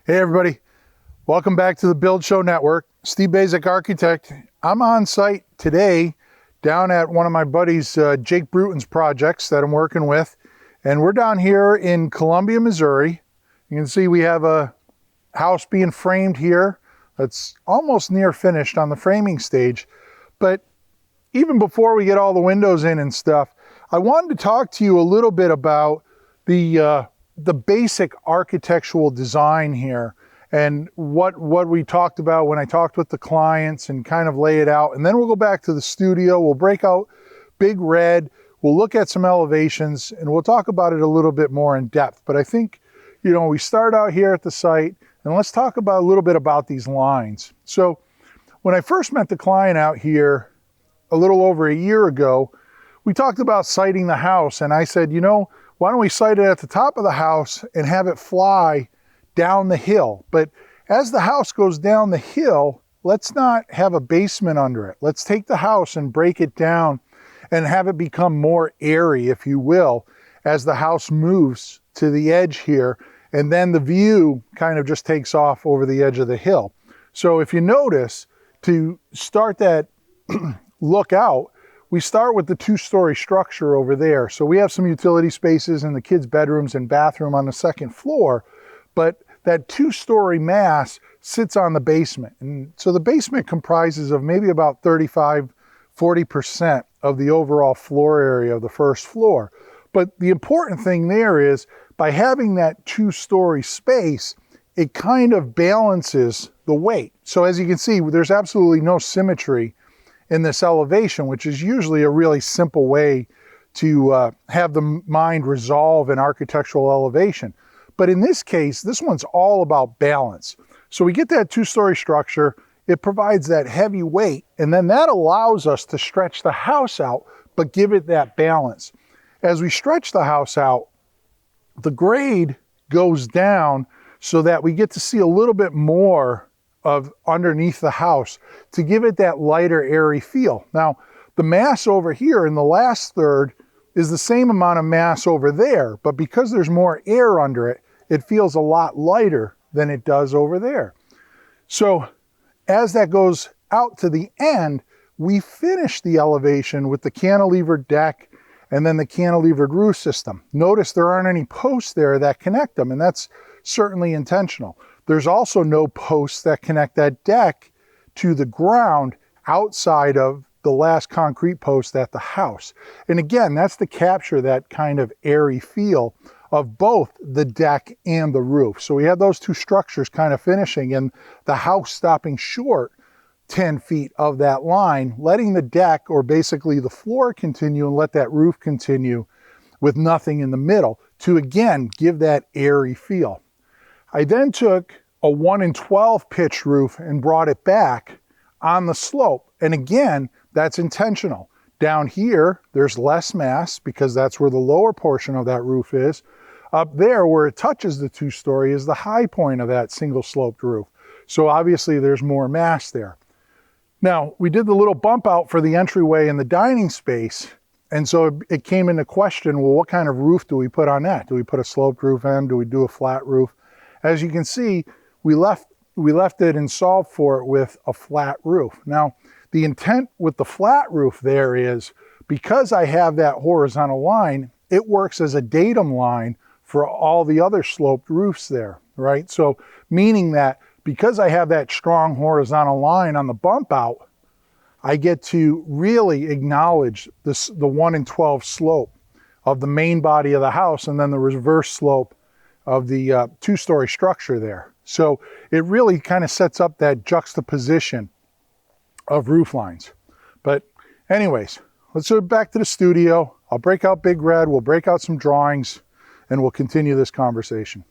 Hey everybody, welcome back to the Build Show Network. Steve Basic Architect. I'm on site today down at one of my buddies, Jake Bruton's projects that I'm working with. And we're down here in Columbia, Missouri. You can see we have a house being framed here that's almost near finished on the framing stage. But even before we get all the windows in and stuff, I wanted to talk to you a little bit about the basic architectural design here and what we talked about when I talked with the clients and kind of lay it out. And then we'll go back to the studio, we'll break out Big Red, we'll look at some elevations, and we'll talk about it a little bit more in depth. But I think, you know, we start out here at the site and let's talk about a little bit about these lines. So when I first met the client out here a little over a year ago, we talked about siting the house, and I said, you know, why don't we site it at the top of the house and have it fly down the hill? But as the house goes down the hill, let's not have a basement under it. Let's take the house and break it down and have it become more airy, if you will, as the house moves to the edge here. And then the view kind of just takes off over the edge of the hill. So if you notice, to start that look out, we start with the two-story structure over there. So we have some utility spaces in the kids' bedrooms and bathroom on the second floor, but that two-story mass sits on the basement. And so the basement comprises of maybe about 35–40% of the overall floor area of the first floor. But the important thing there is, by having that two-story space, it kind of balances the weight. So as you can see, there's absolutely no symmetry in this elevation, which is usually a really simple way to have the mind resolve an architectural elevation. But in this case, this one's all about balance. So we get that two-story structure, it provides that heavy weight, and then that allows us to stretch the house out, but give it that balance. As we stretch the house out, the grade goes down so that we get to see a little bit more of underneath the house to give it that lighter, airy feel. Now, the mass over here in the last third is the same amount of mass over there, but because there's more air under it, it feels a lot lighter than it does over there. So as that goes out to the end, we finish the elevation with the cantilevered deck and then the cantilevered roof system. Notice there aren't any posts there that connect them, and that's certainly intentional. There's also no posts that connect that deck to the ground outside of the last concrete post at the house. And again, that's to capture that kind of airy feel of both the deck and the roof. So we have those two structures kind of finishing, and the house stopping short 10 feet of that line, letting the deck, or basically the floor, continue and let that roof continue with nothing in the middle to again give that airy feel. I then took a 1-in-12 pitch roof and brought it back on the slope. And again, that's intentional. Down here, there's less mass because that's where the lower portion of that roof is. Up there where it touches the two-story is the high point of that single sloped roof. So obviously there's more mass there. Now, we did the little bump out for the entryway and the dining space. And so it came into question, well, what kind of roof do we put on that? Do we put a sloped roof in? Do we do a flat roof? As you can see, we left it and solved for it with a flat roof. Now, the intent with the flat roof there is, because I have that horizontal line, it works as a datum line for all the other sloped roofs there, right? So meaning that because I have that strong horizontal line on the bump out, I get to really acknowledge the 1-in-12 slope of the main body of the house and then the reverse slope of the two-story structure there. So it really kind of sets up that juxtaposition of roof lines. But anyways, let's go back to the studio. I'll break out Big Red, we'll break out some drawings, and we'll continue this conversation.